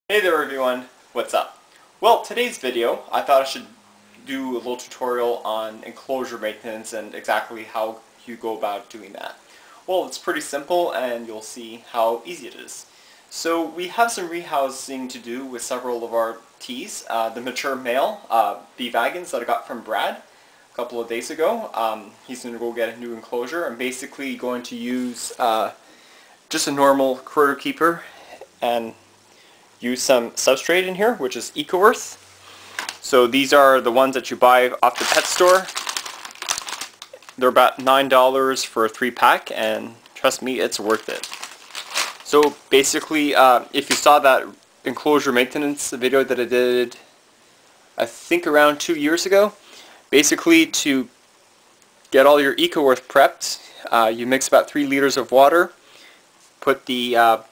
Hey there everyone, what's up? Well, today's video, I thought I should do a little tutorial on enclosure maintenance and exactly how you go about doing that. Well, it's pretty simple and you'll see how easy it is. So we have some rehousing to do with several of our teas. The mature male bee wagons that I got from Brad a couple of days ago. He's going to go get a new enclosure. I'm basically going to use just a normal critter keeper and use some substrate in here, which is EcoEarth. So these are the ones that you buy off the pet store. They're about $9 for a 3-pack, and trust me, it's worth it. So basically, if you saw that enclosure maintenance video that I did, I think around 2 years ago, basically to get all your EcoEarth prepped, you mix about 3 liters of water, put the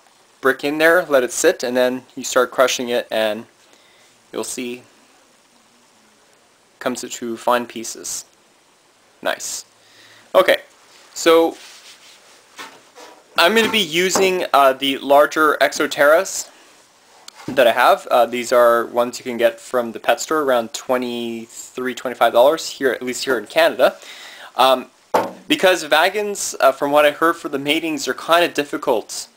brick in there, let it sit, and then you start crushing it and you'll see it comes into fine pieces. Nice. Okay, so I'm going to be using the larger Exoterras that I have. These are ones you can get from the pet store around $23–25 here, at least here in Canada. Because wagons, from what I heard for the matings, are kind of difficult.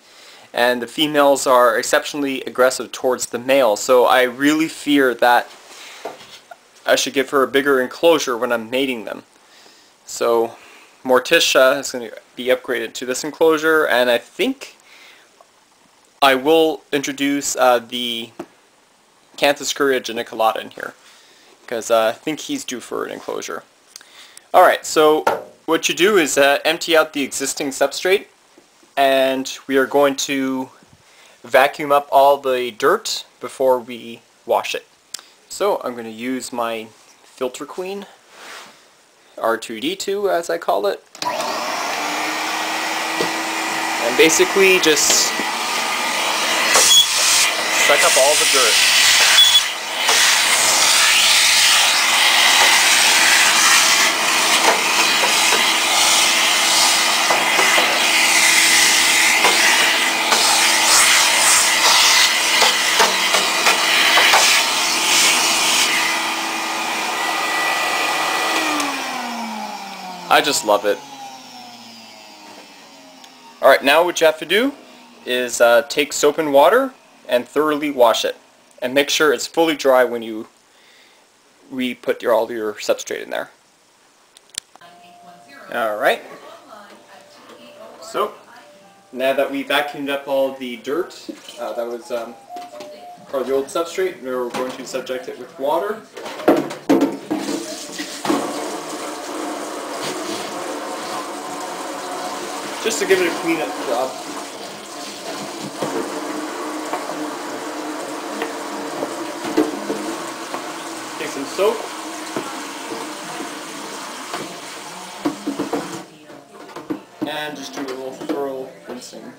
And the females are exceptionally aggressive towards the male, so I really fear that I should give her a bigger enclosure when I'm mating them. So Morticia is going to be upgraded to this enclosure, and I think I will introduce the Canthuscuria geniculata in here, because I think he's due for an enclosure. Alright, so what you do is empty out the existing substrate, and we are going to vacuum up all the dirt before we wash it. So I'm going to use my Filter Queen, R2D2 as I call it, and basically just suck up all the dirt. I just love it. Alright, now what you have to do is take soap and water and thoroughly wash it. And make sure it's fully dry when you put all your substrate in there. Alright. So, now that we vacuumed up all the dirt, that was part of the old substrate, we're going to subject it with water. Just to give it a clean-up job. Take some soap. And just do a little thorough rinsing.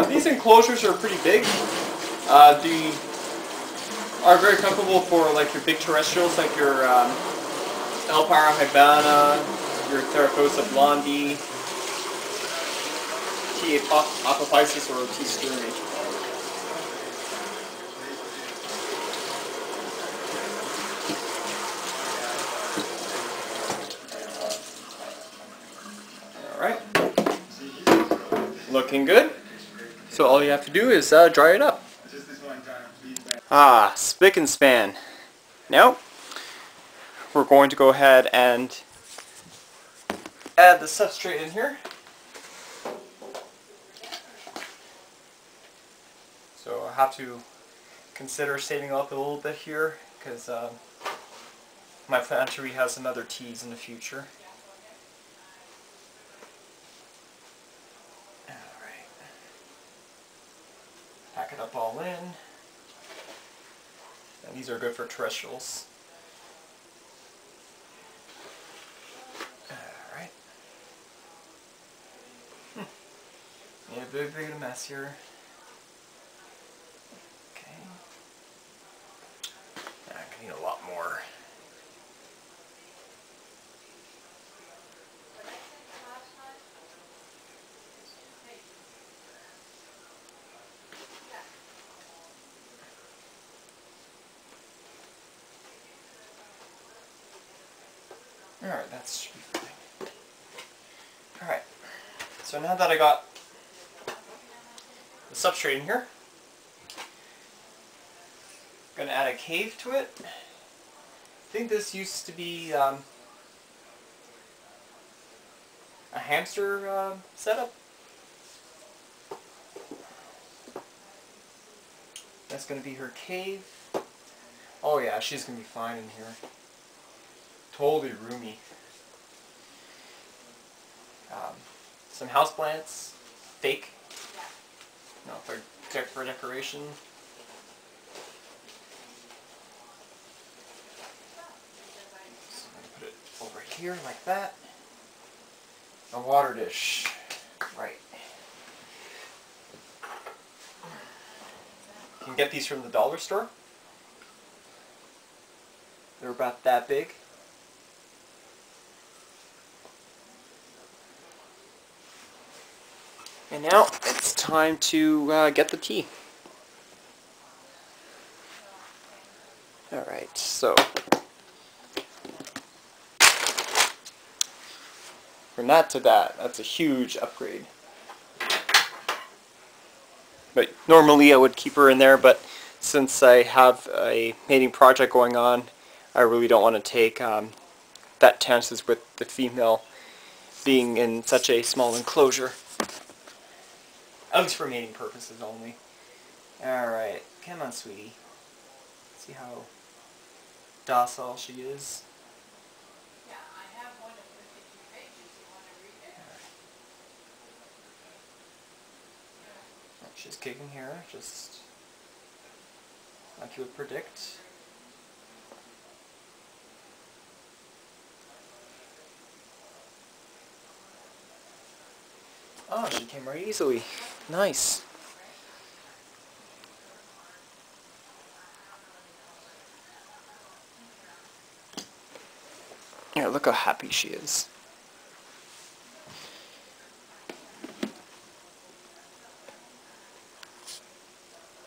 These enclosures are pretty big. They are very comfortable for like your big terrestrials, like your Elpara hibana, your Theraphosa blondie, T. apophysis, or T. sturmei. Alright. Looking good. So all you have to do is dry it up. Spick and span. Now, we're going to go ahead and add the substrate in here. So I have to consider saving up a little bit here, because my plantery has some other teas in the future. Alright. Pack it up all in. And these are good for terrestrials. Yeah, very big a mess here. Okay. I can need a lot more. Alright, that should be fine. Alright, so now that I got the substrate in here, I'm going to add a cave to it. I think this used to be a hamster setup. That's going to be her cave. Oh yeah, she's going to be fine in here. Totally roomy. Some houseplants, fake. No, for decoration. So I'm going to put it over here like that. A water dish. Right. You can get these from the dollar store. They're about that big. And now it's time to get the tea. Alright, so from that to that, that's a huge upgrade. But normally I would keep her in there, but since I have a mating project going on, I really don't want to take that chances with the female being in such a small enclosure. At least for mating purposes only. Alright, come on sweetie. See how docile she is. Yeah, I have one of the 52 pages. You want to read it? Oh, she's kicking here, just like you would predict. Oh, she came right easily. Nice. Yeah, look how happy she is.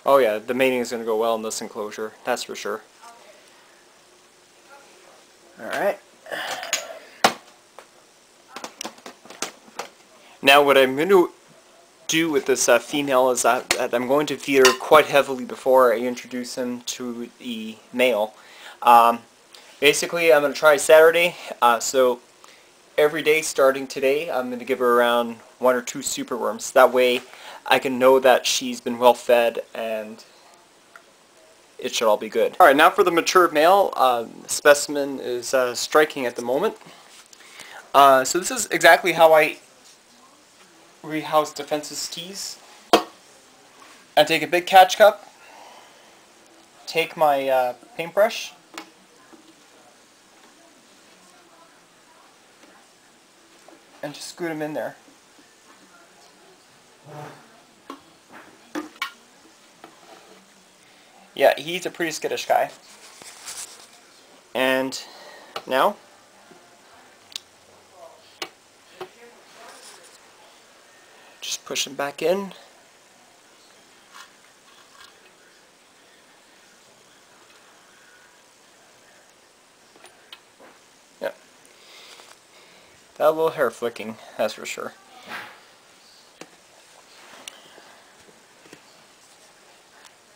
Oh yeah, the mating is going to go well in this enclosure, that's for sure. Alright. Now what I'm going to do with this female is that I'm going to feed her quite heavily before I introduce him to the male. Basically I'm going to try Saturday, so every day starting today I'm going to give her around 1 or 2 superworms. That way I can know that she's been well fed and it should all be good. Alright, now for the mature male. The specimen is striking at the moment. So this is exactly how I rehouse defenses teas. I take a big catch cup, take my paintbrush, and just scoot them in there. Yeah, he's a pretty skittish guy. And now just push him back in. Yep. That little hair flicking, that's for sure.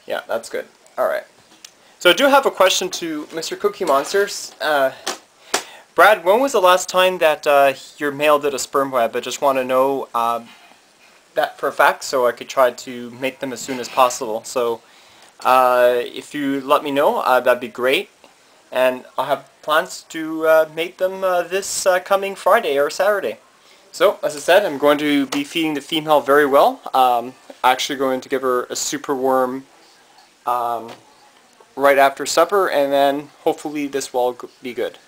Yeah, that's good. Alright. So I do have a question to Mr. Cookie Monsters. Brad, when was the last time that your male did a sperm web? I just want to know that for a fact so I could try to make them as soon as possible. So if you let me know, that'd be great. And I'll have plans to mate them this coming Friday or Saturday. So, as I said, I'm going to be feeding the female very well. Actually going to give her a superworm right after supper, and then hopefully this will all be good.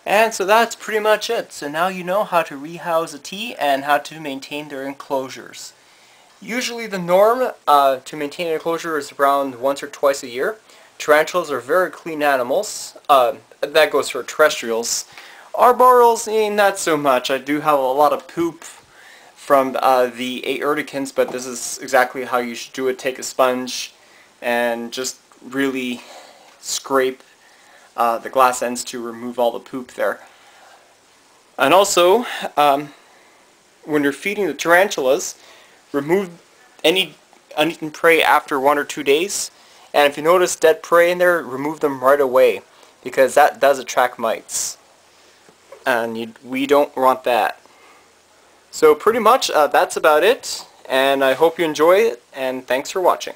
And so that's pretty much it. So now you know how to rehouse a tea and how to maintain their enclosures. Usually the norm to maintain an enclosure is around once or twice a year. Tarantulas are very clean animals. That goes for terrestrials. Arboreals, not so much. I do have a lot of poop from the Aerticans, but this is exactly how you should do it. Take a sponge and just really scrape the glass ends to remove all the poop there. And also, when you're feeding the tarantulas, remove any uneaten prey after 1 or 2 days. And if you notice dead prey in there, remove them right away, because that does attract mites. And we don't want that. So pretty much that's about it, and I hope you enjoy it, and thanks for watching.